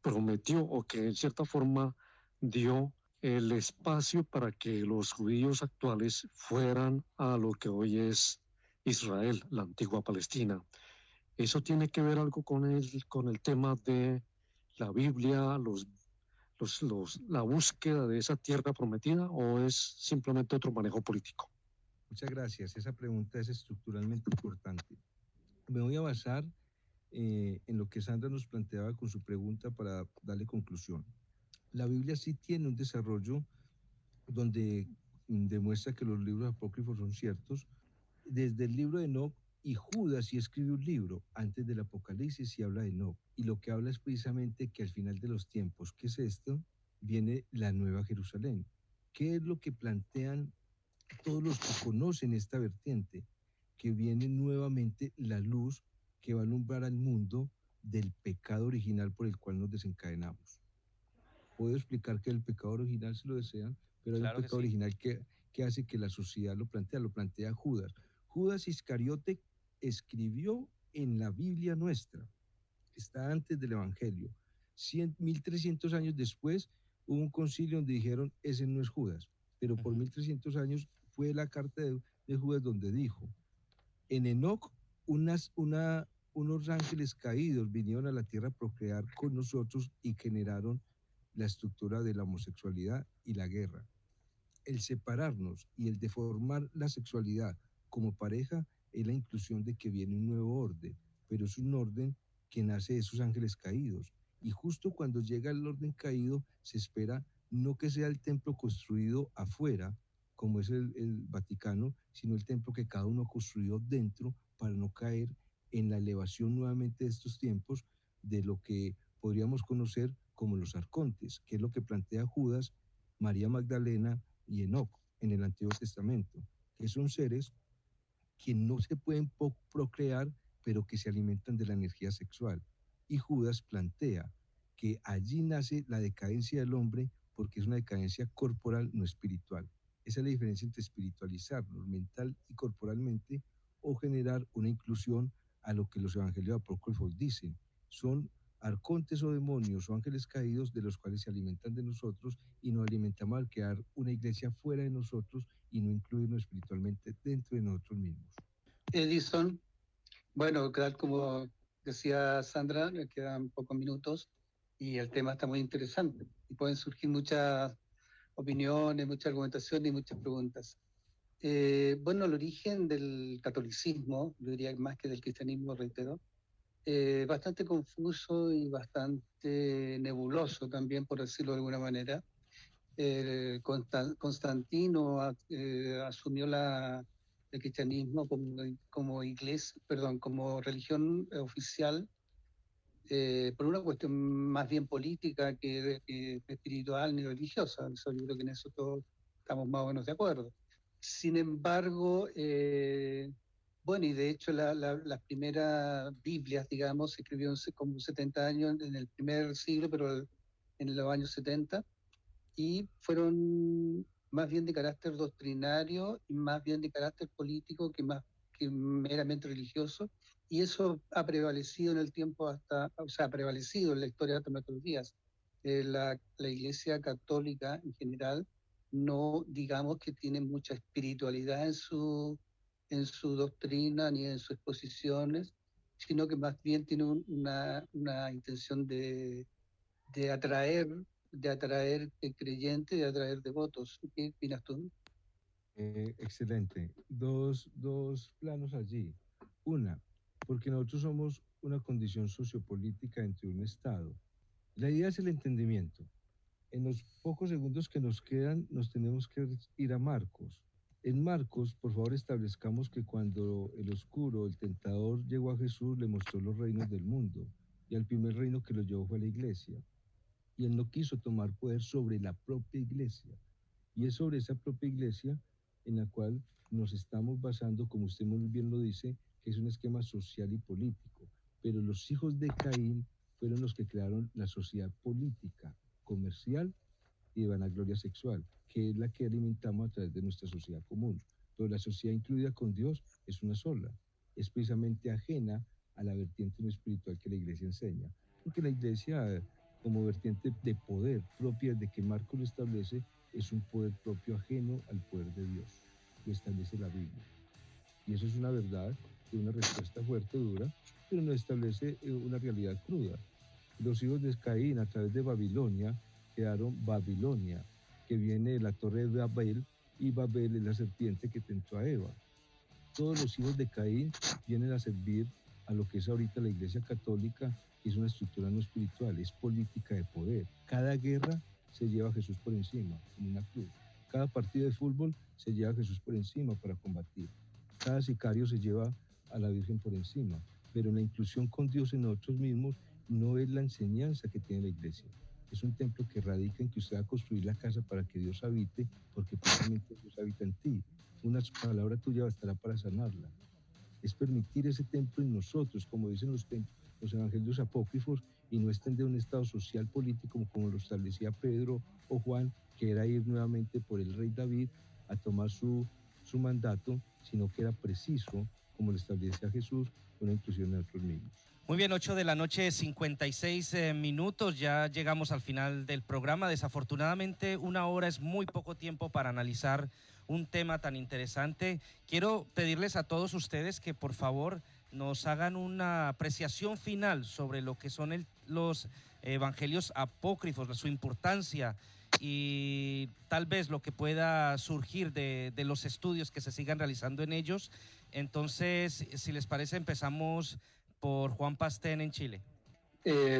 prometió o que en cierta forma dio el espacio para que los judíos actuales fueran a lo que hoy es Israel, la antigua Palestina. ¿Eso tiene que ver algo con el tema de la Biblia, la búsqueda de esa tierra prometida, o es simplemente otro manejo político? Muchas gracias. Esa pregunta es estructuralmente importante. Me voy a basar en lo que Sandra nos planteaba con su pregunta para darle conclusión. La Biblia sí tiene un desarrollo donde demuestra que los libros apócrifos son ciertos. Desde el libro de Enoc, y Judas sí escribe un libro antes del Apocalipsis y habla de Enoc. Y lo que habla es precisamente que al final de los tiempos, ¿qué es esto? Viene la Nueva Jerusalén. ¿Qué es lo que plantean todos los que conocen esta vertiente? Que viene nuevamente la luz que va a alumbrar al mundo del pecado original por el cual nos desencadenamos. Puedo explicar que el pecado original, si lo desean, pero hay Claro un que pecado sí. original que hace que la sociedad lo plantea Judas. Judas Iscariote escribió en la Biblia nuestra, está antes del Evangelio. 1300 años después hubo un concilio donde dijeron, ese no es Judas, pero por 1300 años fue la carta de Judas donde dijo, en Enoc unos ángeles caídos vinieron a la tierra a procrear con nosotros y generaron la estructura de la homosexualidad y la guerra. El separarnos y el deformar la sexualidad como pareja es la inclusión de que viene un nuevo orden, pero es un orden que nace de esos ángeles caídos. Y justo cuando llega el orden caído, se espera no que sea el templo construido afuera, como es el Vaticano, sino el templo que cada uno construyó dentro para no caer en la elevación nuevamente de estos tiempos de lo que podríamos conocer como los arcontes, que es lo que plantea Judas, María Magdalena y Enoc en el Antiguo Testamento, que son seres que no se pueden procrear, pero que se alimentan de la energía sexual. Y Judas plantea que allí nace la decadencia del hombre porque es una decadencia corporal, no espiritual. Esa es la diferencia entre espiritualizarnos mental y corporalmente o generar una inclusión a lo que los evangelios apócrifos dicen. Son arcontes o demonios o ángeles caídos de los cuales se alimentan de nosotros y nos alimentamos al crear una iglesia fuera de nosotros y no incluirnos espiritualmente dentro de nosotros mismos. Edison, bueno, tal como decía Sandra, me quedan pocos minutos y el tema está muy interesante y pueden surgir muchas opiniones, mucha argumentación y muchas preguntas. Bueno, el origen del catolicismo, yo diría más que del cristianismo, reitero, bastante confuso y bastante nebuloso también, por decirlo de alguna manera. Constantino asumió el cristianismo como iglesia, perdón, como religión oficial por una cuestión más bien política que espiritual ni religiosa. Yo creo que en eso todos estamos más o menos de acuerdo. Sin embargo, bueno, y de hecho las primeras Biblias, digamos, se escribió como 70 años en el primer siglo, pero en los años 70, y fueron más bien de carácter doctrinario y más bien de carácter político que meramente religioso, y eso ha prevalecido en el tiempo ha prevalecido en la historia hasta nuestros días. La Iglesia Católica en general no, digamos que tiene mucha espiritualidad en su doctrina ni en sus exposiciones, sino que más bien tiene una intención de atraer, de atraer creyentes, de atraer devotos. ¿Qué opinas tú? Excelente. Dos planos allí. Una, porque nosotros somos una condición sociopolítica entre un Estado. La idea es el entendimiento. En los pocos segundos que nos quedan, nos tenemos que ir a Marcos. En Marcos, por favor, establezcamos que cuando el oscuro, el tentador, llegó a Jesús, le mostró los reinos del mundo. Y al primer reino que lo llevó fue la iglesia. Y él no quiso tomar poder sobre la propia iglesia. Y es sobre esa propia iglesia en la cual nos estamos basando, como usted muy bien lo dice, que es un esquema social y político. Pero los hijos de Caín fueron los que crearon la sociedad política, comercial y de vanagloria sexual, que es la que alimentamos a través de nuestra sociedad común. Pero la sociedad incluida con Dios es una sola, es precisamente ajena a la vertiente no espiritual que la iglesia enseña. Porque la iglesia, como vertiente de poder propia de que Marcos lo establece, es un poder propio ajeno al poder de Dios. Lo establece la Biblia. Y eso es una verdad, de una respuesta fuerte, dura, pero no establece una realidad cruda. Los hijos de Caín a través de Babilonia quedaron Babilonia, que viene de la torre de Babel, y Babel es la serpiente que tentó a Eva. Todos los hijos de Caín vienen a servir a lo que es ahorita la Iglesia Católica, que es una estructura no espiritual, es política de poder. Cada guerra se lleva a Jesús por encima, en una cruz. Cada partido de fútbol se lleva a Jesús por encima para combatir. Cada sicario se lleva a la Virgen por encima. Pero la inclusión con Dios en nosotros mismos no es la enseñanza que tiene la Iglesia. Es un templo que radica en que usted va a construir la casa para que Dios habite, porque precisamente Dios habita en ti. Una palabra tuya bastará para sanarla. Es permitir ese templo en nosotros, como dicen los evangelios apócrifos, y no extender un estado social político como lo establecía Pedro o Juan, que era ir nuevamente por el rey David a tomar su mandato, sino que era preciso, como lo establecía Jesús, una inclusión en nosotros mismos. Muy bien, 8 de la noche, 56 minutos, ya llegamos al final del programa. Desafortunadamente, una hora es muy poco tiempo para analizar un tema tan interesante. Quiero pedirles a todos ustedes que por favor nos hagan una apreciación final sobre lo que son los evangelios apócrifos, su importancia y tal vez lo que pueda surgir de los estudios que se sigan realizando en ellos. Entonces, si les parece, empezamos por Juan Pastén en Chile.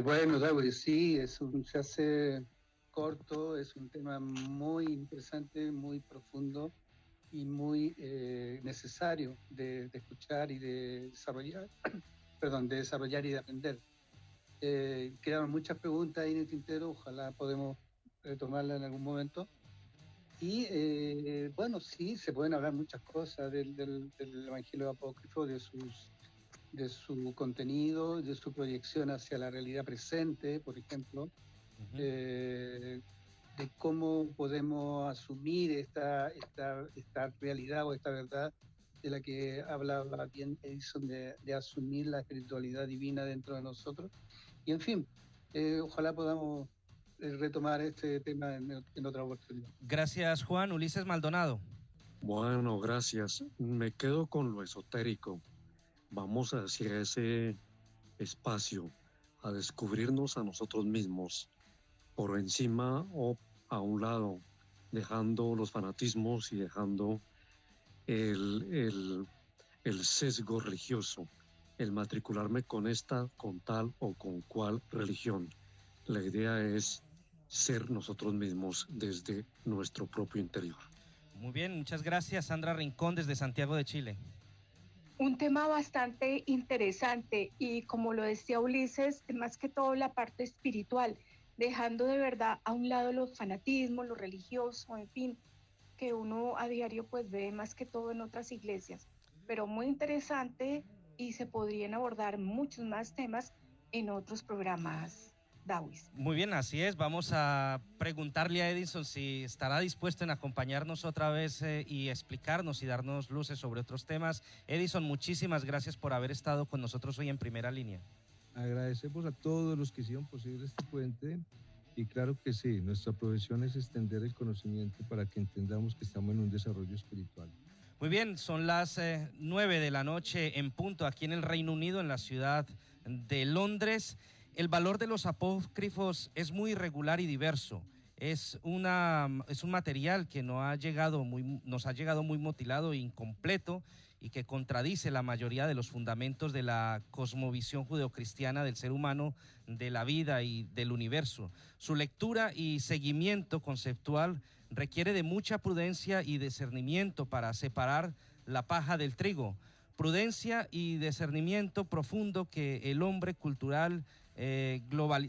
Bueno, David, sí, se hace corto, es un tema muy interesante, muy profundo y muy necesario de escuchar y de desarrollar, perdón, de desarrollar y de aprender. Quedaron muchas preguntas ahí en el tintero, ojalá podemos retomarlas en algún momento. Y bueno, sí, se pueden hablar muchas cosas del Evangelio Apócrifo, de su contenido, de su proyección hacia la realidad presente, por ejemplo, de cómo podemos asumir esta realidad o esta verdad de la que hablaba bien Edison, de asumir la espiritualidad divina dentro de nosotros. Y en fin, ojalá podamos retomar este tema en otra oportunidad. Gracias, Juan. Ulises Maldonado. Bueno, gracias. Me quedo con lo esotérico. Vamos hacia ese espacio, a descubrirnos a nosotros mismos, por encima o a un lado, dejando los fanatismos y dejando el sesgo religioso, el matricularme con esta, con tal o con cual religión. La idea es ser nosotros mismos desde nuestro propio interior. Muy bien, muchas gracias. Sandra Rincón desde Santiago de Chile. Un tema bastante interesante y como lo decía Ulises, más que todo la parte espiritual, dejando de verdad a un lado los fanatismos, lo religioso, en fin, que uno a diario pues ve más que todo en otras iglesias, pero muy interesante y se podrían abordar muchos más temas en otros programas. Dawis. Muy bien, así es. Vamos a preguntarle a Edison si estará dispuesto en acompañarnos otra vez y explicarnos y darnos luces sobre otros temas. Edison, muchísimas gracias por haber estado con nosotros hoy en Primera Línea. Agradecemos a todos los que hicieron posible este puente y claro que sí, nuestra profesión es extender el conocimiento para que entendamos que estamos en un desarrollo espiritual. Muy bien, son las 9 de la noche en punto aquí en el Reino Unido, en la ciudad de Londres. El valor de los apócrifos es muy irregular y diverso. Es un material que nos ha llegado muy mutilado e incompleto y que contradice la mayoría de los fundamentos de la cosmovisión judeocristiana del ser humano, de la vida y del universo. Su lectura y seguimiento conceptual requiere de mucha prudencia y discernimiento para separar la paja del trigo. Prudencia y discernimiento profundo que el hombre cultural, de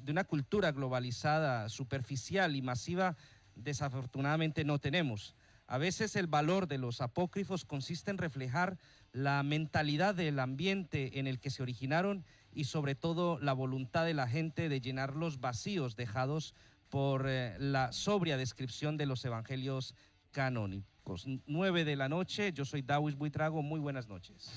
una cultura globalizada, superficial y masiva, desafortunadamente no tenemos. A veces el valor de los apócrifos consiste en reflejar la mentalidad del ambiente en el que se originaron y sobre todo la voluntad de la gente de llenar los vacíos dejados por la sobria descripción de los evangelios canónicos. 9 de la noche, yo soy Dawis Buitrago, muy buenas noches.